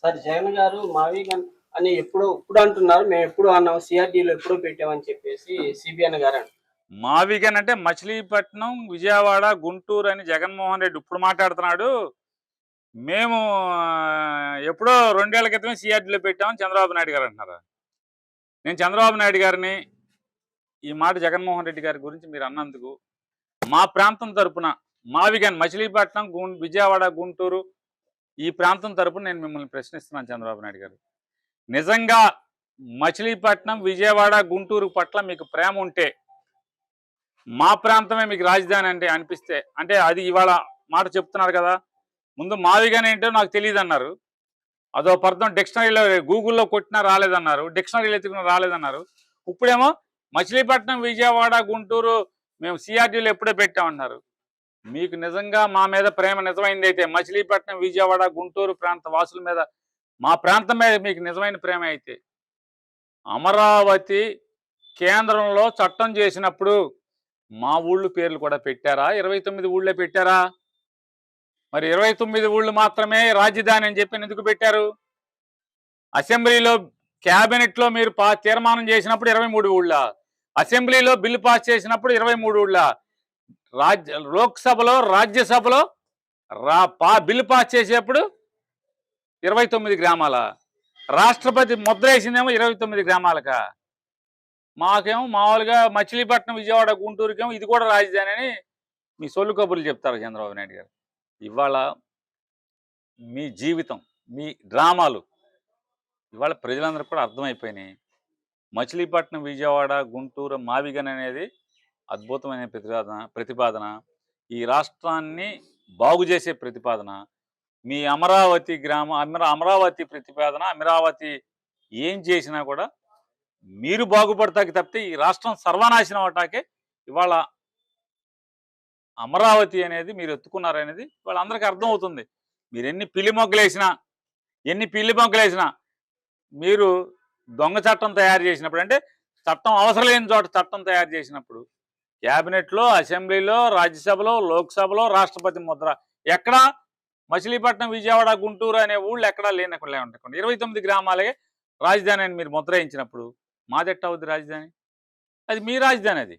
Sir Jagan గారు మావీగన్ అని ఇప్పుడు అంటున్నారు. మేము ఎప్పుడు అన్నాం, సిఆర్డీలో ఎప్పుడో పెట్టామని చెప్పేసి సిబిఎన్ గారు అంటున్నారు. మావిగన్ అంటే మచిలీపట్నం, విజయవాడ, గుంటూరు అని జగన్మోహన్ రెడ్డి ఇప్పుడు మాట్లాడుతున్నాడు. మేము ఎప్పుడో 2 ఏళ్ల క్రితమే సిఆర్డీలో పెట్టామని చంద్రబాబు నాయుడు గారు అంటున్నారు. నేను చంద్రబాబు నాయుడు గారిని ఈ మాట జగన్మోహన్ రెడ్డి గారి గురించి మీరు అన్నందుకు మా ప్రాంతం తరపున మావిగన్ మచిలీపట్నం, విజయవాడ, గుంటూరు ఈ ప్రాంతం తరపున నేను మిమ్మల్ని ప్రశ్నిస్తున్నాను చంద్రబాబు నాయుడు గారు. నిజంగా మచిలీపట్నం, విజయవాడ, గుంటూరు పట్ల మీకు ప్రేమ ఉంటే, మా ప్రాంతమే మీకు రాజధాని అంటే అనిపిస్తే, అంటే అది ఇవాళ మాట చెప్తున్నారు కదా, ముందు మావిగన్ ఏంటో నాకు తెలియదు అన్నారు. అదో పర్థం డిక్షనరీలో గూగుల్లో కొట్టినా రాలేదన్నారు, డిక్షనరీలో ఎత్తుకున్నా రాలేదన్నారు. ఇప్పుడేమో మచిలీపట్నం, విజయవాడ, గుంటూరు మేము సిఆర్డీలో ఎప్పుడో పెట్టామన్నారు. మీకు నిజంగా మా మీద ప్రేమ నిజమైంది అయితే, మచిలీపట్నం, విజయవాడ, గుంటూరు ప్రాంత వాసుల మీద, మా ప్రాంతం మీద మీకు నిజమైన ప్రేమ అయితే, అమరావతి కేంద్రంలో చట్టం చేసినప్పుడు మా ఊళ్ళు పేర్లు కూడా పెట్టారా? 29 ఊళ్ళే పెట్టారా? మరి 29 ఊళ్ళు మాత్రమే రాజధాని అని చెప్పి ఎందుకు పెట్టారు? అసెంబ్లీలో క్యాబినెట్లో మీరు తీర్మానం చేసినప్పుడు 23 ఊళ్ళ, అసెంబ్లీలో బిల్లు పాస్ చేసినప్పుడు 23 ఊళ్ళ, లోక్సభలో, రాజ్యసభలో బిల్లు పాస్ చేసేప్పుడు 29 గ్రామాల, రాష్ట్రపతి ముద్ర వేసిందేమో 29 గ్రామాలక. మాకేమో మామూలుగా మచిలీపట్నం, విజయవాడ, గుంటూరుకేమో ఇది కూడా రాజధాని అని మీ సొల్లు కబుర్లు చెప్తారు చంద్రబాబు నాయుడు గారు. ఇవాళ మీ జీవితం, మీ డ్రామాలు ఇవాళ ప్రజలందరికీ కూడా అర్థమైపోయినాయి. మచిలీపట్నం, విజయవాడ, గుంటూరు, మావిగన్ అనేది అద్భుతమైన ప్రతిపాదన, ఈ రాష్ట్రాన్ని బాగు చేసే ప్రతిపాదన. మీ అమరావతి అమరావతి ప్రతిపాదన, అమరావతి ఏం చేసినా కూడా మీరు బాగుపడతాకి తప్పితే ఈ రాష్ట్రం సర్వనాశనం అవటాకే ఇవాళ అమరావతి అనేది మీరు ఎత్తుకున్నారనేది ఇవాళ అందరికీ అర్థమవుతుంది. మీరు ఎన్ని పిల్లి మొగ్గలేసినా మీరు దొంగ చట్టం తయారు చేసినప్పుడు, అంటే చట్టం అవసరం లేని చోట చట్టం తయారు చేసినప్పుడు, క్యాబినెట్లో, అసెంబ్లీలో, రాజ్యసభలో, లోక్సభలో రాష్ట్రపతి ముద్ర ఎక్కడా మచిలీపట్నం, విజయవాడ, గుంటూరు అనే ఊళ్ళు ఎక్కడా లేనకుండా 29 గ్రామాలకే రాజధాని అని మీరు ముద్ర వేయించినప్పుడు మాదెట్ట అవుద్ది రాజధాని? అది మీ రాజధాని. అది